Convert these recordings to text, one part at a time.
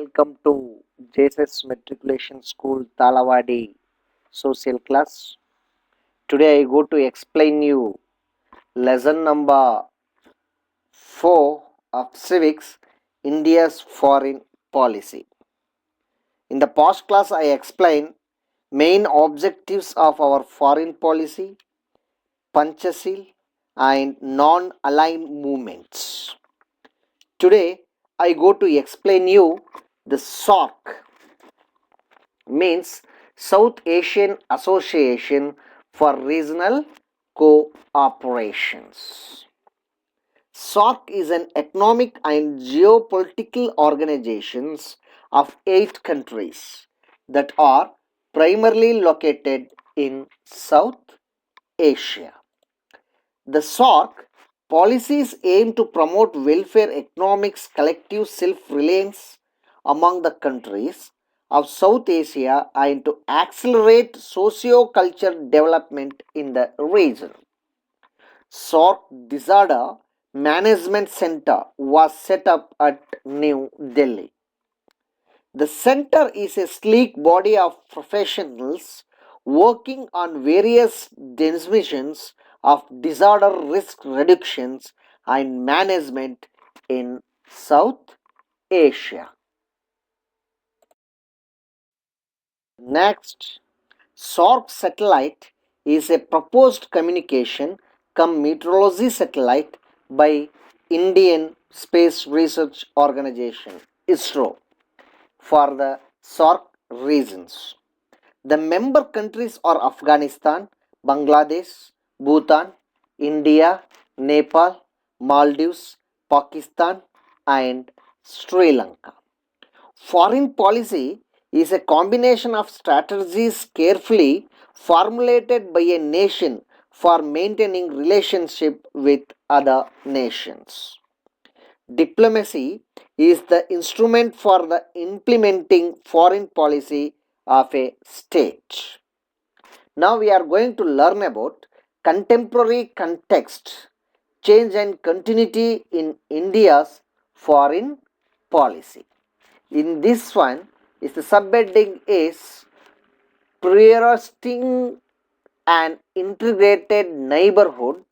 Welcome to JSS Matriculation School Talawadi social class. Today I go to explain you lesson number 4 of civics, India's foreign policy. In the past class I explained main objectives of our foreign policy, Panchashil and non-aligned movements. Today I go to explain you the SORC, means South Asian Association for Regional Cooperations. SORC is an economic and geopolitical organization of 8 countries that are primarily located in South Asia. The SORC policies aim to promote welfare economics, collective self-reliance among the countries of South Asia and to accelerate socio-cultural development in the region. SORC Disaster Management Center was set up at New Delhi. The center is a sleek body of professionals working on various dimensions of disaster risk reductions and management in South Asia. Next, SORC satellite is a proposed communication cum meteorology satellite by Indian Space Research Organization ISRO for the SORC regions. The member countries are Afghanistan, Bangladesh, Bhutan, India, Nepal, Maldives, Pakistan, and Sri Lanka. Foreign policy is a combination of strategies carefully formulated by a nation for maintaining relationship with other nations. Diplomacy is the instrument for the implementing foreign policy of a state. Now we are going to learn about contemporary context, change and continuity in India's foreign policy. In this one, the subheading is prioritizing an integrated neighborhood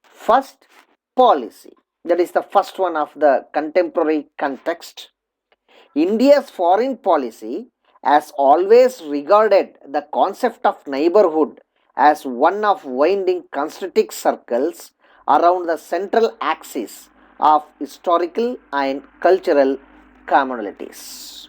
first policy. That is the first one of the contemporary context. India's foreign policy has always regarded the concept of neighborhood as one of winding concentric circles around the central axis of historical and cultural commonalities.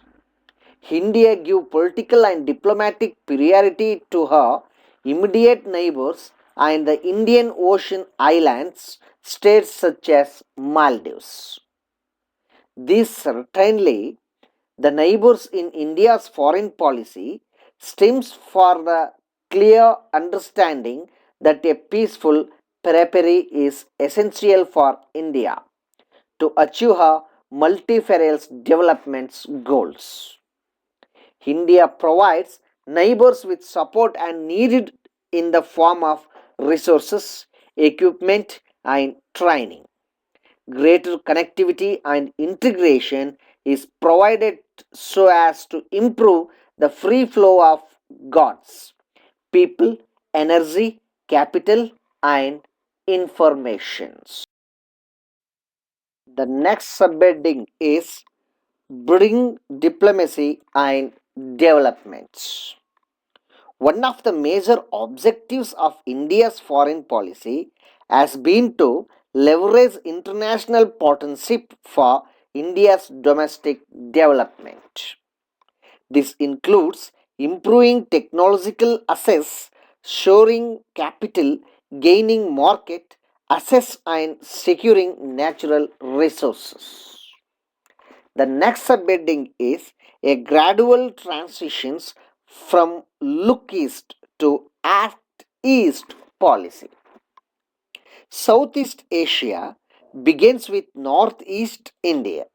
India gave political and diplomatic priority to her immediate neighbors and the Indian Ocean islands, states such as Maldives. These certainly the neighbors in India's foreign policy stems for the clear understanding that a peaceful periphery is essential for India to achieve her multifarious development goals. India provides neighbors with support and needed in the form of resources, equipment, and training. Greater connectivity and integration is provided so as to improve the free flow of goods, people, energy, capital, and informations. The next subheading is bring diplomacy and developments. One of the major objectives of India's foreign policy has been to leverage international partnership for India's domestic development. This includes improving technological access, shoring capital, gaining market access, and securing natural resources. The next subheading is a gradual transitions from look east to act east policy. Southeast Asia begins with Northeast India.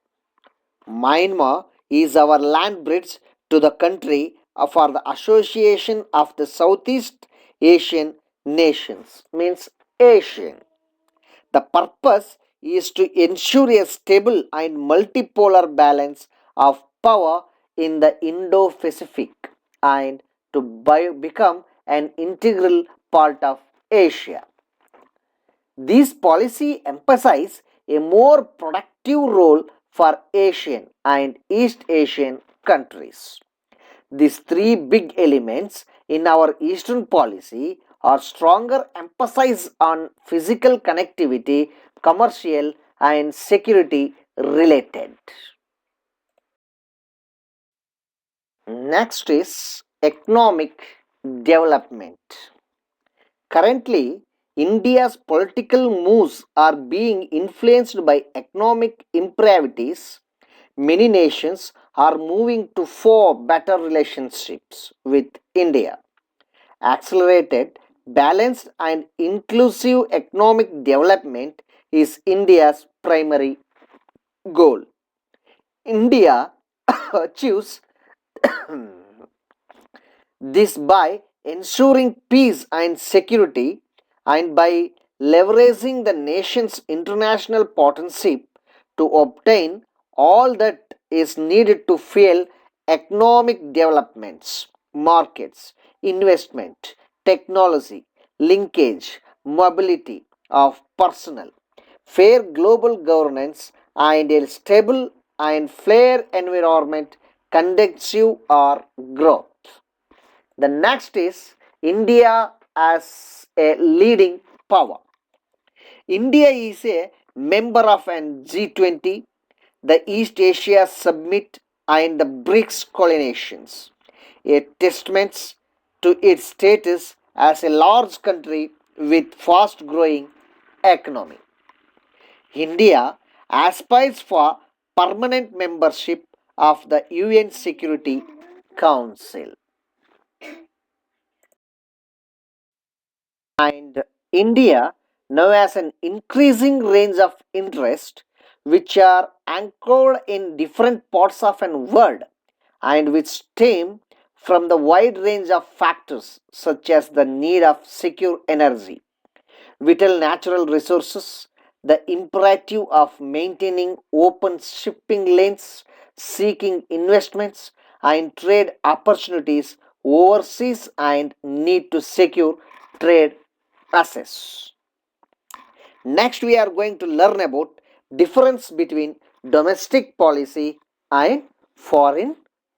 Myanmar is our land bridge to the country for the association of the Southeast Asian nations, means Asian. The purpose is to ensure a stable and multipolar balance of power in the Indo-Pacific and to become an integral part of Asia. This policy emphasizes a more productive role for Asian and East Asian countries. These three big elements in our Eastern policy are stronger emphasis on physical connectivity, commercial and security related. Next is economic development. Currently, India's political moves are being influenced by economic imperatives. Many nations are moving to form better relationships with India. Accelerated, balanced, and inclusive economic development is India's primary goal. India achieves this by ensuring peace and security and by leveraging the nation's international partnership to obtain all that is needed to fuel economic developments, markets, investment, technology, linkage, mobility of personnel, fair global governance, and a stable and fair environment conducive or growth. The next is India as a leading power. India is a member of an G20, the East Asia Summit, and the BRICS coalitions, a testament to its status as a large country with fast growing economy. India aspires for permanent membership of the UN Security Council. And India now has an increasing range of interest which are anchored in different parts of the world and which stem from the wide range of factors such as the need of secure energy, vital natural resources, the imperative of maintaining open shipping lanes, seeking investments and trade opportunities overseas and need to secure trade access. Next we are going to learn about difference between domestic policy and foreign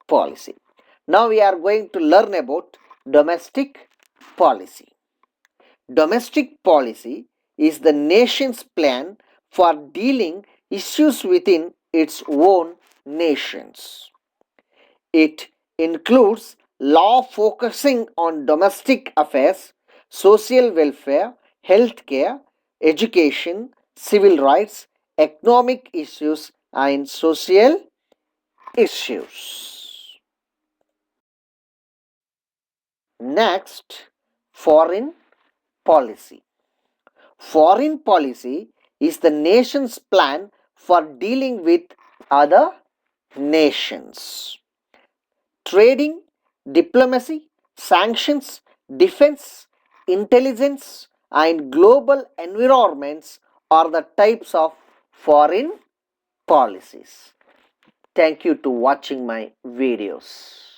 policy. Now we are going to learn about domestic policy. Domestic policy is the nation's plan for dealing issues within its own nations. It includes law focusing on domestic affairs, social welfare, healthcare, education, civil rights, economic issues, and social issues. Next, foreign policy. Foreign policy is the nation's plan for dealing with other nations. Trading, diplomacy, sanctions, defense, intelligence, and global environments are the types of foreign policies. Thank you to watching my videos.